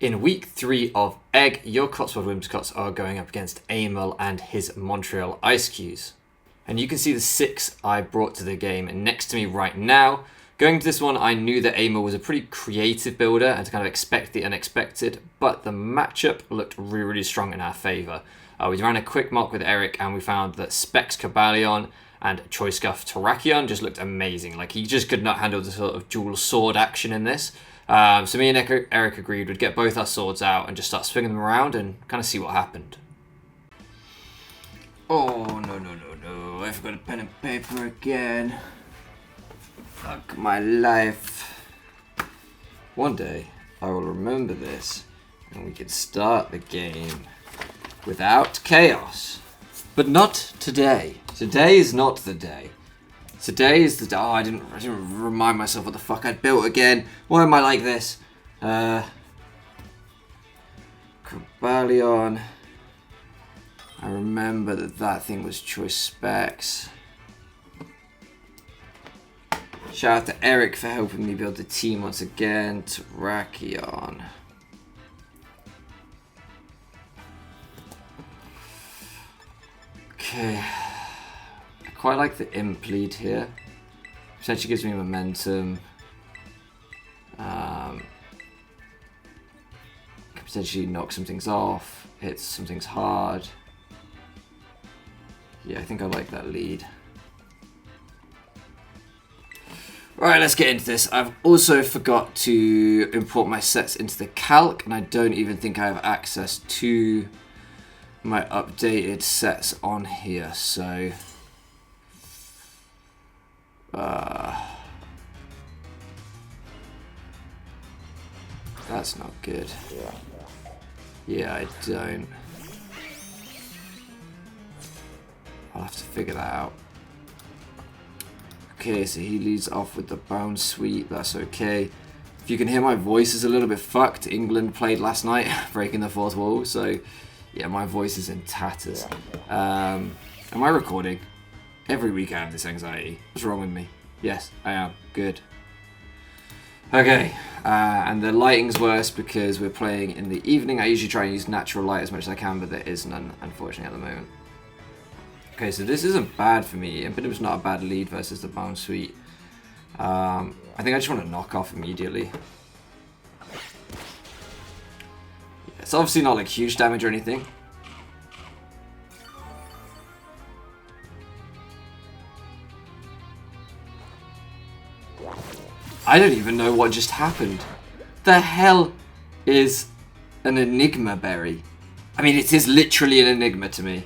In week 3 of Egg, your Cotswold Whimsicots are going up against Emil and his Montreal Ice Cues. And you can see the 6 I brought to the game next to me right now. Going to this one, I knew that Emil was a pretty creative builder and to kind of expect the unexpected, but the matchup looked really, really strong in our favour. We ran a quick mock with Eric and we found that Specs Cabalion and Choice Scuff Terrakion just looked amazing. Like, he just could not handle the sort of dual sword action in this. So me and Eric agreed we'd get both our swords out and just start swinging them around and kind of see what happened. Oh, no. I forgot a pen and paper again. Fuck my life. One day, I will remember this and we can start the game without chaos. But not today. Today is not the day. Today is the day. Oh, I didn't remind myself what the fuck I'd built again. Why am I like this? Cabalion. I remember that thing was Choice Specs. Shout out to Eric for helping me build the team once again. Terrakion. Okay. I quite like the imp lead here. Potentially gives me momentum. Can potentially knock some things off, hit some things hard. Yeah, I think I like that lead. Right, let's get into this. I've also forgot to import my sets into the calc, and I don't even think I have access to my updated sets on here, so that's not good. Yeah, I don't. I'll have to figure that out. Okay, so he leads off with the BOUNSWEET. That's okay. If you can hear, my voice is a little bit fucked. England played last night, breaking the fourth wall, so yeah, my voice is in tatters. Am I recording? Every week I have this anxiety. What's wrong with me? Yes, I am. Good. Okay, and the lighting's worse because we're playing in the evening. I usually try and use natural light as much as I can, but there is none, unfortunately, at the moment. Okay, so this isn't bad for me. Impidim's not a bad lead versus the BOUNSWEET. I think I just want to knock off immediately. Yeah, it's obviously not like huge damage or anything. I don't even know what just happened. The hell is an Enigma berry? I mean, it is literally an enigma to me.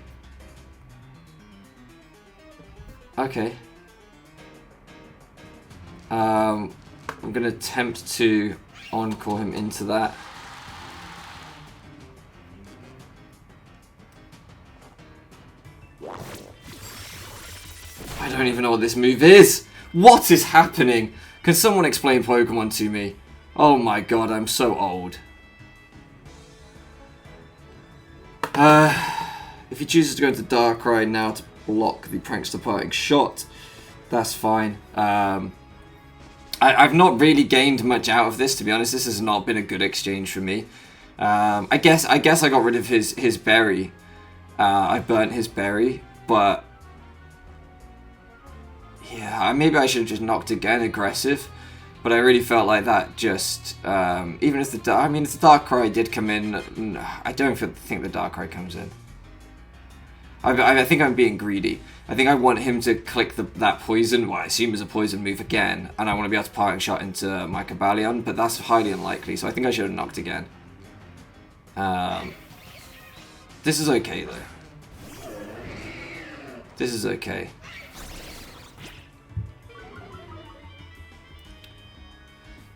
Okay. I'm going to attempt to encore him into that. I don't even know what this move is. What is happening? Can someone explain Pokemon to me? Oh my god, I'm so old. If he chooses to go into Darkrai now to block the Prankster Parting Shot, that's fine. I've not really gained much out of this, to be honest. This has not been a good exchange for me. I guess I got rid of his berry. I burnt his berry, but yeah, maybe I should have just knocked again, aggressive. But I really felt like that just, even if the Darkrai did come in, I don't think the Darkrai comes in. I think I'm being greedy. I think I want him to click that poison, what I assume is a poison move again, and I want to be able to parting shot into my Cabalion, but that's highly unlikely, so I think I should have knocked again. This is okay though. This is okay.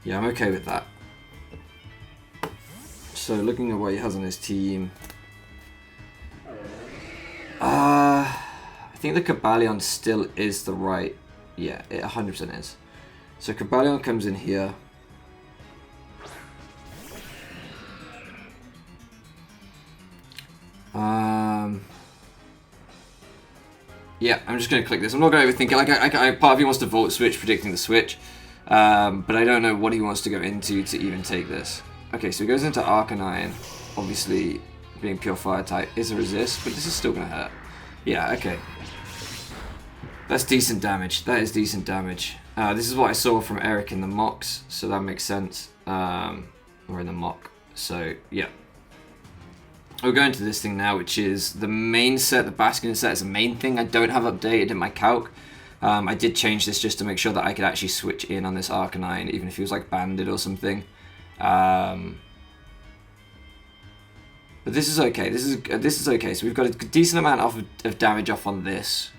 Yeah, I'm okay with that. So looking at what he has on his team, I think the Cabalion still is the right. Yeah, it 100% is. So Cabalion comes in here. Yeah, I'm just going to click this. I'm not going to overthink it. Like, part of me wants to Volt Switch, predicting the switch. But I don't know what he wants to go into to even take this. Okay, so he goes into Arcanine. Obviously, being pure fire type is a resist, but this is still going to hurt. Yeah, okay. That's decent damage. That is decent damage. This is what I saw from Eric in the mocks, so that makes sense. Or in the mock. So, yeah. We'll go into this thing now, which is the main set. The Bastion set is the main thing I don't have updated in my calc. I did change this just to make sure that I could actually switch in on this Arcanine, even if he was like banded or something. But this is okay. This is okay. So we've got a decent amount of damage off on this.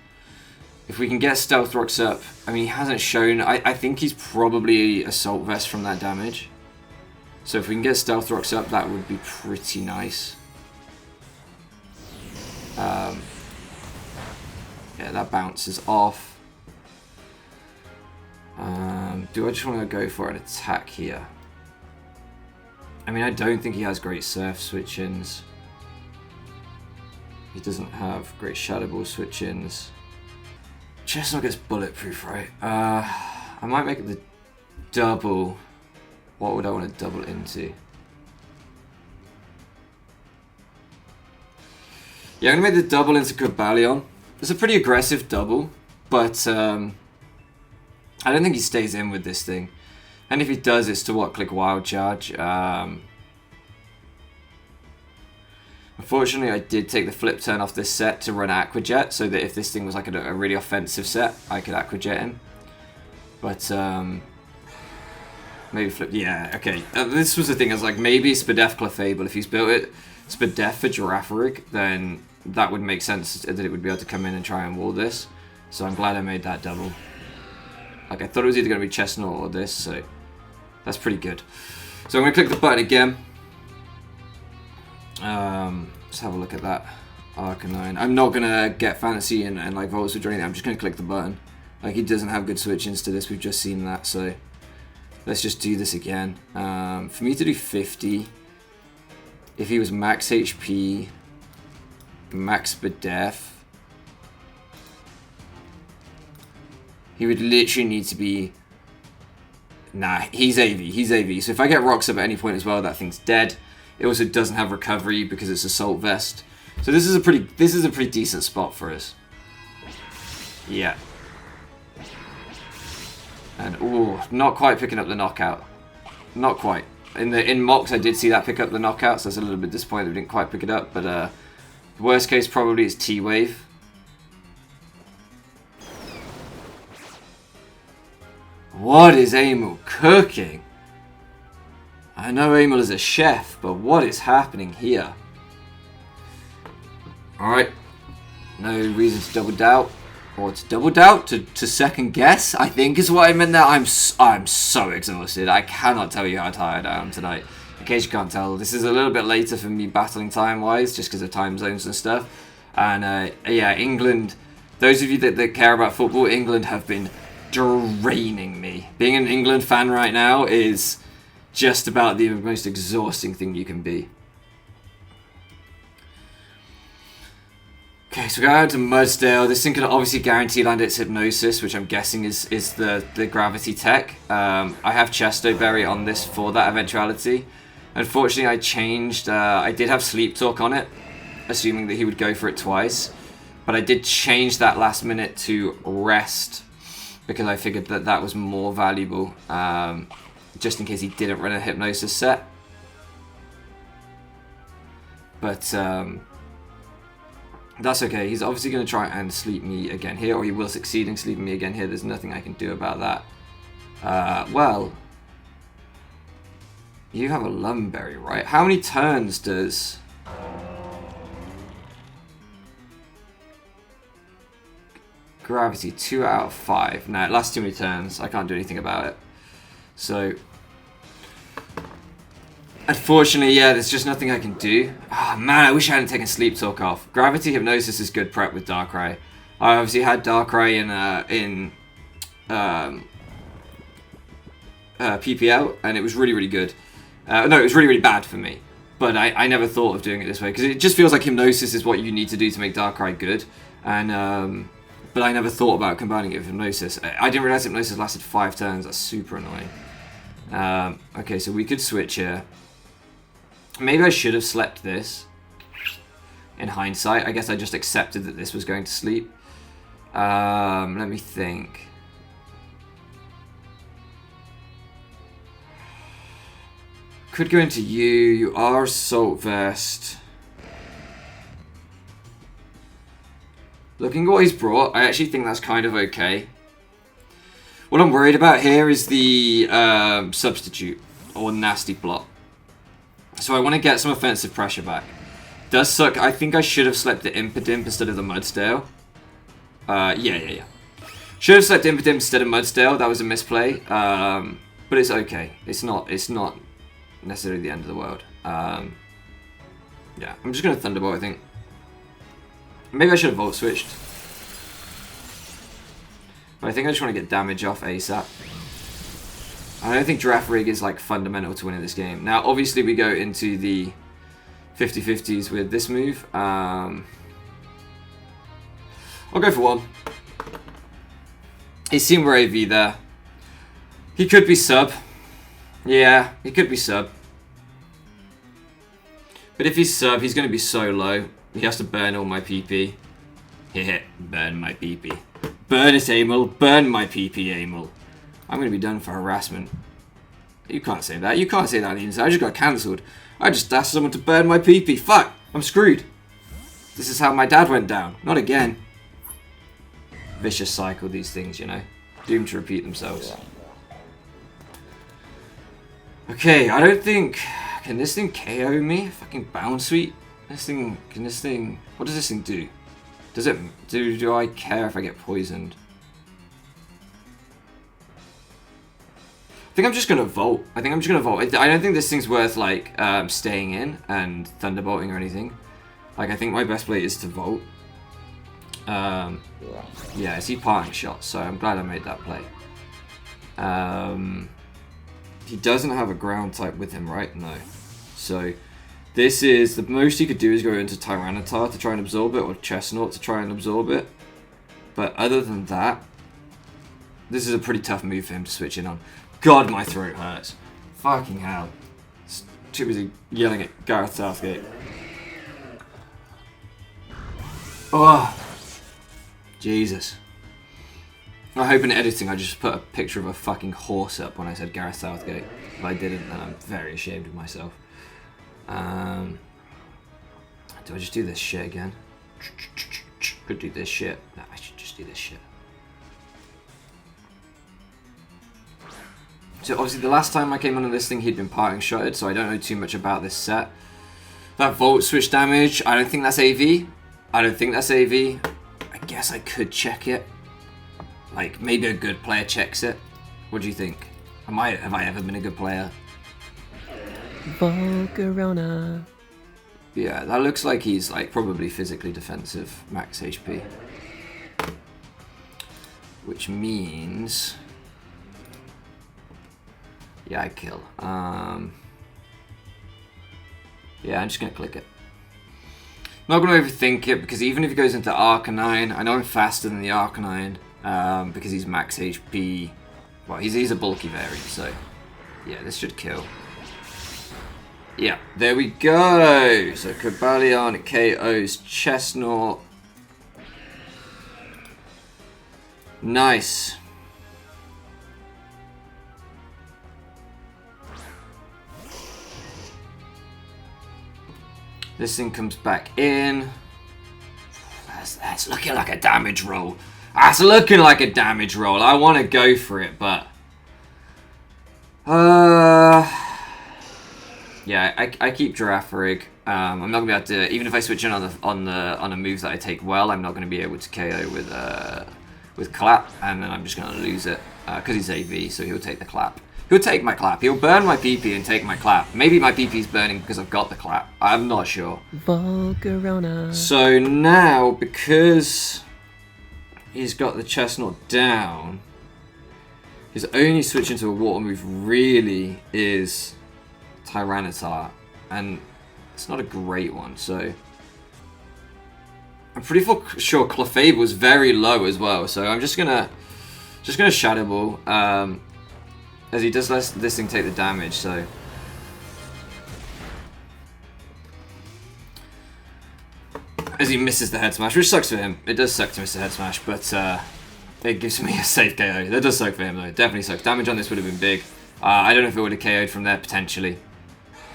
If we can get Stealth Rocks up, I mean, he hasn't shown. I think he's probably Assault Vest from that damage. So if we can get Stealth Rocks up, that would be pretty nice. Yeah, that bounces off. Do I just want to go for an attack here? I mean, I don't think he has great Surf switch-ins. He doesn't have great Shadow Ball switch-ins. Chestnut gets Bulletproof, right? I might make it the double. What would I want to double into? Yeah, I'm going to make the double into Cobalion. It's a pretty aggressive double, but I don't think he stays in with this thing. And if he does, it's to what? Click Wild Charge. Unfortunately, I did take the flip turn off this set to run Aqua Jet, so that if this thing was like a really offensive set, I could Aqua Jet him. But maybe flip. Yeah, okay. This was the thing. I was like, maybe Spadef Clefable. If he's built it Spadef for Girafarig, then that would make sense that it would be able to come in and try and wall this. So I'm glad I made that double. Like, I thought it was either going to be Chestnut or this, so that's pretty good. So I'm going to click the button again. Let's have a look at that. Arcanine. I'm not going to get fancy and like Volt Switch or anything. I'm just going to click the button. Like, he doesn't have good switch-ins to this. We've just seen that, so let's just do this again. For me to do 50, if he was max HP, max Spadef, he would literally need to be... Nah, he's AV. He's AV. So if I get rocks up at any point as well, that thing's dead. It also doesn't have recovery because it's Assault Vest. So this is a pretty decent spot for us. Yeah. And ooh, not quite picking up the knockout. Not quite. In mocks I did see that pick up the knockout, so I was a little bit disappointed we didn't quite pick it up. But worst case probably is T-Wave. What is Emil cooking? I know Emil is a chef, but what is happening here? Alright. No reason to double doubt. Or to double doubt? To second guess, I think is what I meant there. I'm so exhausted. I cannot tell you how tired I am tonight. In case you can't tell, this is a little bit later for me battling time-wise, just because of time zones and stuff. And yeah, England, those of you that care about football, England have been draining me. Being an England fan right now is just about the most exhausting thing you can be. Okay, so we're going to Mudsdale. This thing can obviously guarantee land its Hypnosis, which I'm guessing is the Gravity tech. I have Chesto Berry on this for that eventuality. Unfortunately, I changed. I did have Sleep Talk on it, assuming that he would go for it twice. But I did change that last minute to Rest, because I figured that that was more valuable, just in case he didn't run a Hypnosis set. But that's okay. He's obviously going to try and sleep me again here, or he will succeed in sleeping me again here. There's nothing I can do about that. Well, you have a Lumberry, right? How many turns does... Gravity, 2 out of 5. No, it lasts too many turns. I can't do anything about it. So, unfortunately, yeah, there's just nothing I can do. Oh, man, I wish I hadn't taken Sleep Talk off. Gravity Hypnosis is good prep with Darkrai. I obviously had Darkrai in PPL, and it was really, really good. No, it was really, really bad for me. But I never thought of doing it this way, because it just feels like Hypnosis is what you need to do to make Darkrai good. And but I never thought about combining it with Hypnosis. I didn't realize Hypnosis lasted 5 turns. That's super annoying. Okay, so we could switch here. Maybe I should have slept this. In hindsight, I guess I just accepted that this was going to sleep. Let me think. Could go into you. You are Assault Vest. Looking at what he's brought, I actually think that's kind of okay. What I'm worried about here is the substitute or nasty plot. So I want to get some offensive pressure back. Does suck. I think I should have slept the Impidimp instead of the Mudsdale. Yeah. Should have slept Impidimp instead of Mudsdale. That was a misplay. But it's okay. It's not necessarily the end of the world. Yeah, I'm just going to Thunderbolt, I think. Maybe I should have Volt Switched. But I think I just want to get damage off ASAP. I don't think Giraffe Rig is like fundamental to winning this game. Now, obviously, we go into the 50-50s with this move. I'll go for one. He's seen we're AV there. He could be sub. Yeah, he could be sub. But if he's sub, he's going to be so low. He has to burn all my PP. Heh, burn my PP. Burn it, Amel. Burn my PP, Amel. I'm going to be done for harassment. You can't say that. You can't say that on the inside. I just got cancelled. I just asked someone to burn my PP. Fuck! I'm screwed. This is how my dad went down. Not again. Vicious cycle, these things, you know. Doomed to repeat themselves. Okay, I don't think... Can this thing KO me? Fucking BOUNSWEET? This thing... Can this thing... What does this thing do? Does it... Do I care if I get poisoned? I think I'm just going to Volt. I don't think this thing's worth, like, staying in and Thunderbolting or anything. Like, I think my best play is to Volt. Yeah, I see parting shot, so I'm glad I made that play. He doesn't have a ground type with him, right? No. So, this is... The most he could do is go into Tyranitar to try and absorb it, or Chestnut to try and absorb it. But other than that, this is a pretty tough move for him to switch in on. God, my throat hurts. Fucking hell. It's too busy yelling at Gareth Southgate. Oh, Jesus. I hope in editing I just put a picture of a fucking horse up when I said Gareth Southgate. If I didn't, then I'm very ashamed of myself. Do I just do this shit again? Could do this shit. No, I should just do this shit. So obviously the last time I came onto this thing he'd been parting shotted, so I don't know too much about this set. That Volt Switch damage, I don't think that's AV. I guess I could check it. Like, maybe a good player checks it. What do you think? Have I ever been a good player? Volcarona. Yeah, that looks like he's like probably physically defensive, max HP. Which means... Yeah, I kill. Yeah, I'm just going to click it. I'm not going to overthink it, because even if he goes into Arcanine, I know I'm faster than the Arcanine, because he's max HP. Well, he's a bulky variant, so yeah, this should kill. Yeah, there we go. So Cobalion KOs Chestnut. Nice. This thing comes back in. That's looking like a damage roll. That's looking like a damage roll. I want to go for it, but... Yeah, I keep Giraffe Rig. I'm not going to be able to... Even if I switch in on a move that I take well, I'm not going to be able to KO with Clap. And then I'm just going to lose it. Because he's AV, so he'll take the Clap. He'll take my Clap. He'll burn my PP and take my Clap. Maybe my PP's burning because I've got the Clap. I'm not sure. Volcarona. So now, because he's got the Chestnut down, his only switch into a water move really is Tyranitar. And it's not a great one, so... I'm pretty sure Clefable's very low as well, so I'm just gonna Shadow Ball. As he does let this thing take the damage, so... as he misses the head smash, which sucks for him. It does suck to miss the head smash, but it gives me a safe KO. That does suck for him though. Definitely sucks. Damage on this would have been big. I don't know if it would have KO'd from there potentially,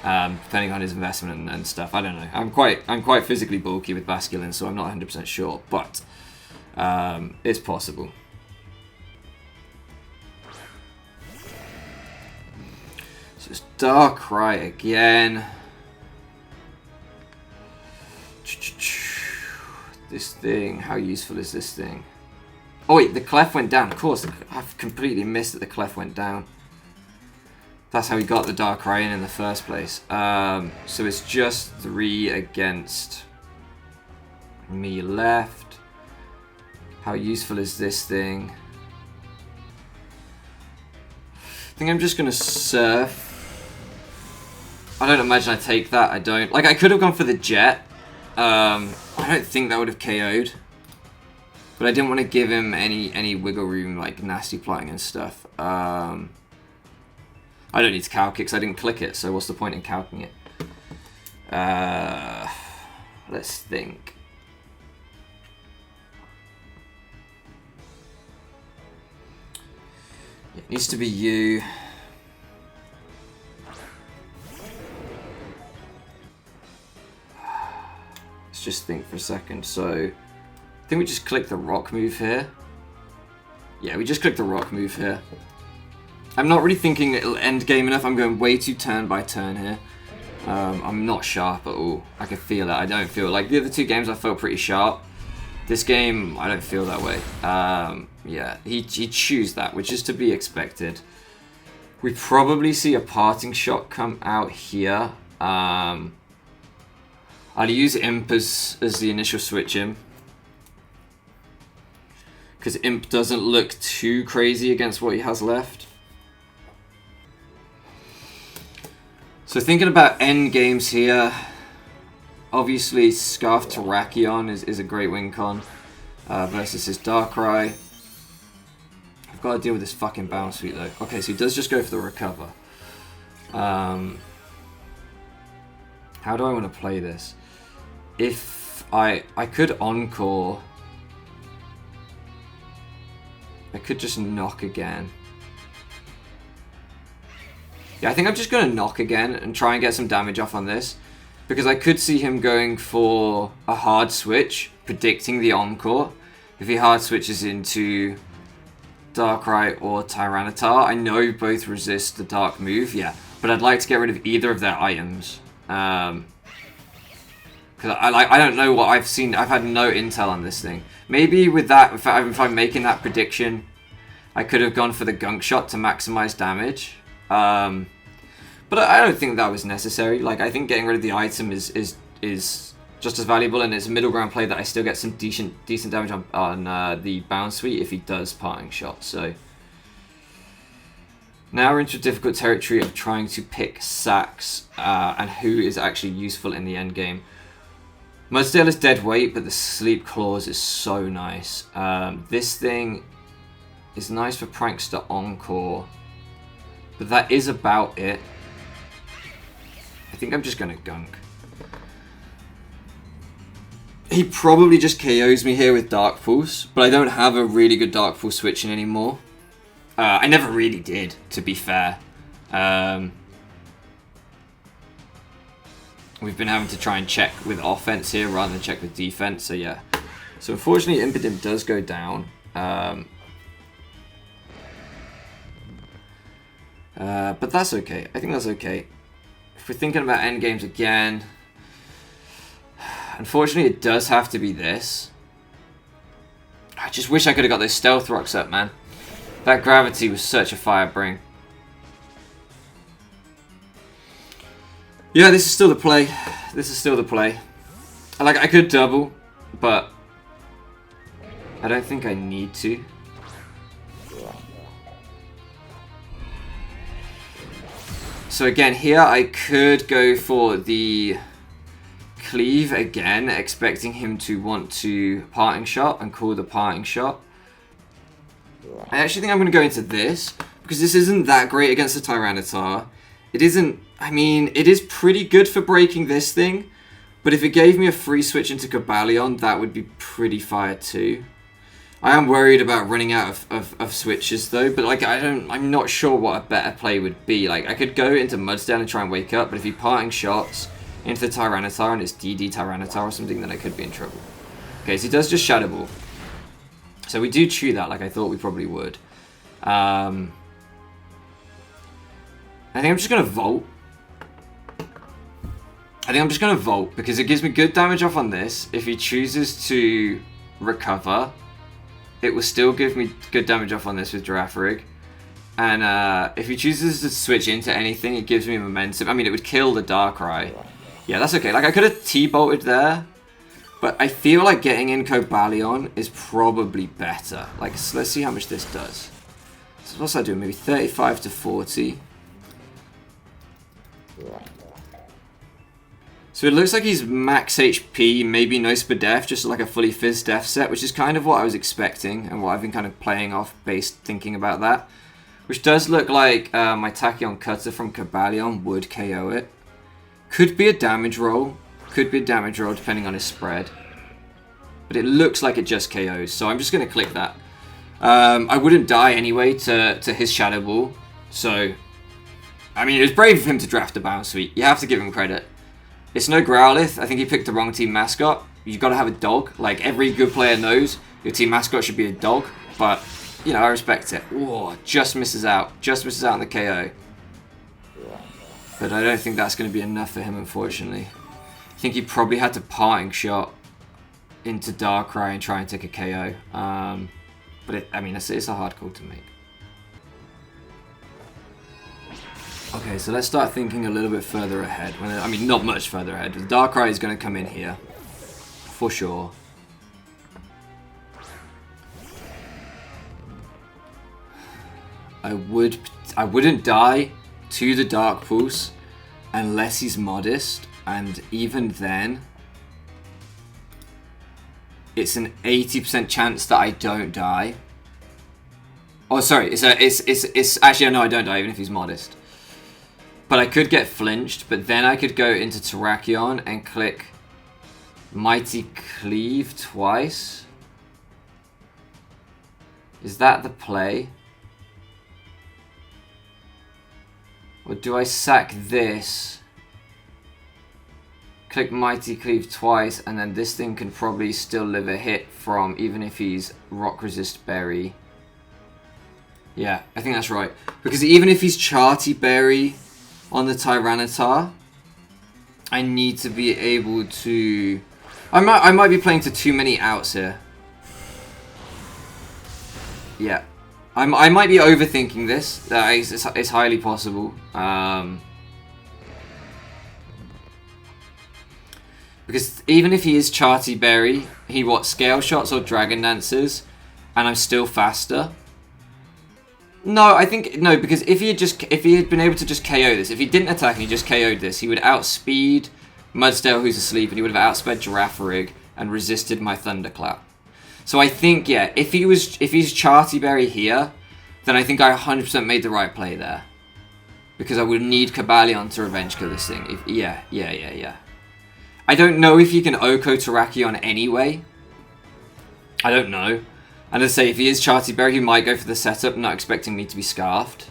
depending on his investment and stuff. I don't know. I'm quite physically bulky with Basculin, so I'm not 100% sure, but it's possible. So it's Darkrai again. This thing, how useful is this thing? Oh wait, the Clef went down. Of course, I've completely missed that the Clef went down. That's how he got the Darkrai in the first place. So it's just 3 against me left. How useful is this thing? I think I'm just going to Surf. I don't imagine I take that. I don't. Like, I could have gone for the Jet. I don't think that would have KO'd. But I didn't want to give him any wiggle room, like nasty plotting and stuff. I don't need to calc it because I didn't click it, so what's the point in calcing it? Let's think. It needs to be you. Let's just think for a second. So, I think we just click the rock move here. Yeah, we just click the rock move here. I'm not really thinking it'll end game enough. I'm going way too turn by turn here. I'm not sharp at all. I can feel it. I don't feel like the other 2 games I felt pretty sharp. This game, I don't feel that way. Yeah, he chews that, which is to be expected. We probably see a parting shot come out here. I'll use Imp as the initial switch in. Because Imp doesn't look too crazy against what he has left. So thinking about end games here, obviously Scarf Terrakion is a great win con versus his Darkrai. I've got to deal with this fucking BOUNSWEET though. Okay, so he does just go for the recover. How do I want to play this? If I could Encore, I could just knock again. Yeah, I think I'm just going to knock again and try and get some damage off on this. Because I could see him going for a hard switch, predicting the Encore. If he hard switches into Darkrai or Tyranitar, I know both resist the Dark move, yeah. But I'd like to get rid of either of their items. Because I don't know what I've seen. I've had no intel on this thing. Maybe with that, if I'm making that prediction, I could have gone for the Gunk Shot to maximize damage. But I don't think that was necessary. Like, I think getting rid of the item is just as valuable, and it's a middle ground play that I still get some decent damage on the BOUNSWEET if he does parting shot. So now we're into difficult territory of trying to pick sacks and who is actually useful in the end game. Mudsdale is dead weight, but the Sleep Claws is so nice. This thing is nice for Prankster Encore, but that is about it. I think I'm just going to Gunk. He probably just KOs me here with Dark Pulse, but I don't have a really good Dark Pulse switching anymore. I never really did, to be fair. We've been having to try and check with offense here rather than check with defense, so yeah. So unfortunately, Impidimp does go down. But that's okay. I think that's okay. If we're thinking about endgames again, unfortunately it does have to be this. I just wish I could have got those Stealth Rocks up, man. That Gravity was such a fire bring. Yeah, this is still the play. This is still the play. Like, I could double, but I don't think I need to. So again, here I could go for the Cleave again, expecting him to want to Parting Shot and call the Parting Shot. I actually think I'm going to go into this, because this isn't that great against the Tyranitar. It isn't, I mean, it is pretty good for breaking this thing, But if it gave me a free switch into Cobalion, that would be pretty fire too. I am worried about running out of switches though, but like I'm not sure what a better play would be. Like I could go into Mudsdale and try and wake up, but if he parting shots into the Tyranitar and it's DD Tyranitar or something, then I could be in trouble. Okay, so he does just Shadow Ball. So we do chew that like I thought we probably would. I think I'm just going to Volt. Because it gives me good damage off on this. If he chooses to recover, it will still give me good damage off on this with Girafarig. And if he chooses to switch into anything, it gives me momentum. I mean, it would kill the Darkrai. Yeah, that's okay. Like, I could have T-bolted there. But I feel like getting in Cobalion is probably better. Like, so let's see how much this does. So what's I doing? Maybe 35 to 40. So it looks like he's max HP, maybe no Spur Def, just like a fully Fizz Def set, which is kind of what I was expecting and what I've been kind of playing off based thinking about that. Which does look like my Tachyon Cutter from Cobalion would KO it. Could be a damage roll. Could be a damage roll depending on his spread. But it looks like it just KOs, so I'm just going to click that. I wouldn't die anyway to his Shadow Ball. So, I mean, it was brave of him to draft a BOUNSWEET. You have to give him credit. It's no Growlithe. I think he picked the wrong team mascot. You've got to have a dog. Like, every good player knows your team mascot should be a dog. But, you know, I respect it. Whoa, just misses out. Just misses out on the KO. But I don't think that's going to be enough for him, unfortunately. I think he probably had to parting shot into Darkrai and try and take a KO. But, I mean, it's a hard call to make. Okay, so let's start thinking a little bit further ahead. I mean, not much further ahead. The Darkrai is going to come in here. For sure. I wouldn't die to the Dark Pulse unless he's modest. And even then, it's an 80% chance that I don't die. Oh, sorry. It's actually, no, I don't die even if he's modest. But I could get flinched, but then I could go into Terrakion and click Mighty Cleave twice. Is that the play? Or do I sack this, click Mighty Cleave twice, and then this thing can probably still live a hit from, even if he's Rock Resist Berry. Yeah, I think that's right. Because even if he's Charty Berry on the Tyranitar, I need to be able to... I might be playing to too many outs here. Yeah. I might be overthinking this. It's highly possible. Because even if he is Charty Berry, he Scale Shots or Dragon Dances, and I'm still faster. No, I think no, because if he had been able to just KO this, if he didn't attack and he just KO'd this, he would outspeed Mudsdale, who's asleep, and he would have outsped Girafarig and resisted my Thunderclap. So I think, yeah, if he's Charty Berry here, then I think I 100% made the right play there. Because I would need Cobalion to revenge kill this thing. Yeah. I don't know if you can Oko Terrakion anyway. I don't know. And as I say, if he is Charty Berry, he might go for the setup, not expecting me to be Scarfed.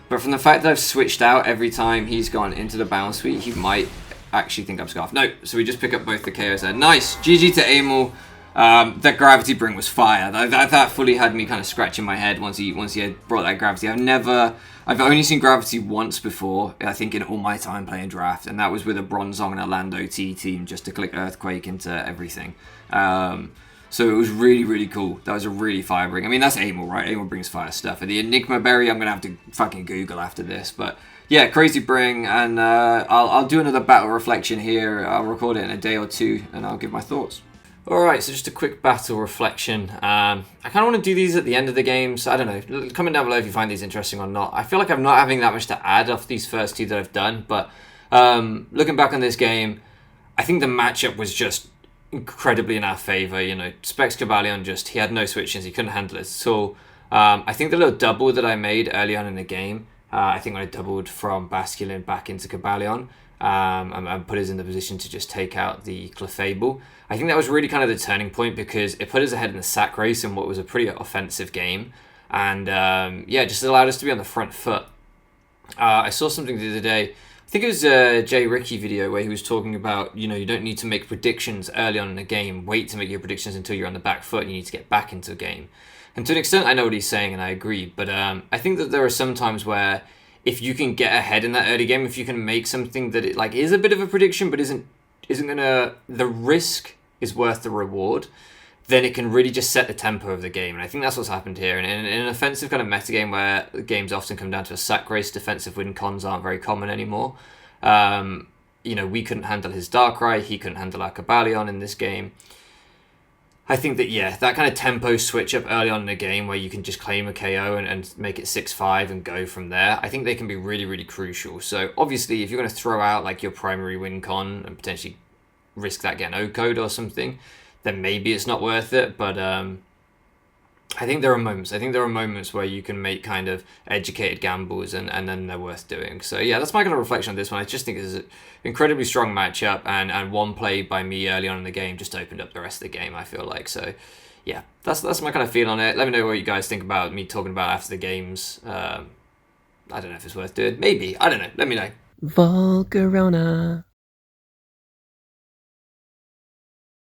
But from the fact that I've switched out every time he's gone into the BOUNSWEET, he might actually think I'm Scarfed. No, so we just pick up both the KOs there. Nice! GG to Amel. That Gravity Bring was fire. That fully had me kind of scratching my head once he had brought that Gravity. I've only seen Gravity once before, I think in all my time playing Draft, and that was with a Bronzong and a Lando T team just to click Earthquake into everything. So it was really, really cool. That was a really fire bring. I mean, that's Amel, right? Amel brings fire stuff. And the Enigma Berry, I'm going to have to fucking Google after this. But yeah, crazy bring. And I'll do another battle reflection here. I'll record it in a day or two and I'll give my thoughts. Alright, so just a quick battle reflection. I kind of want to do these at the end of the game. So I don't know. Comment down below if you find these interesting or not. I feel like I'm not having that much to add off these first two that I've done. But looking back on this game, I think the matchup was just incredibly in our favour. You know, Specs Cobalion he had no switches, he couldn't handle it at all. I think the little double that I made early on in the game, I think when I doubled from Basculin back into Cobalion, and put us in the position to just take out the Clefable. I think that was really kind of the turning point because it put us ahead in the sack race in what was a pretty offensive game. And just allowed us to be on the front foot. I saw something the other day. I think it was a Jay Ricky video where he was talking about, you don't need to make predictions early on in the game. Wait to make your predictions until you're on the back foot. You need to get back into a game. And to an extent, I know what he's saying and I agree. But I think that there are some times where if you can get ahead in that early game, if you can make something that it is a bit of a prediction but isn't gonna, the risk is worth the reward, then it can really just set the tempo of the game. And I think that's what's happened here. And in an offensive kind of metagame where games often come down to a sack race, defensive win cons aren't very common anymore. We couldn't handle his Darkrai, he couldn't handle our Cobalion in this game. I think that, that kind of tempo switch up early on in the game where you can just claim a KO and make it 6-5 and go from there, I think they can be really, really crucial. So obviously, if you're going to throw out your primary win con and potentially risk that getting O-code or something, then maybe it's not worth it. But I think there are moments. Where you can make kind of educated gambles and then they're worth doing. So that's my kind of reflection on this one. I just think it's an incredibly strong matchup and one play by me early on in the game just opened up the rest of the game, I feel like. So that's my kind of feel on it. Let me know what you guys think about me talking about after the games. I don't know if it's worth doing. Maybe. I don't know. Let me know. Volcarona.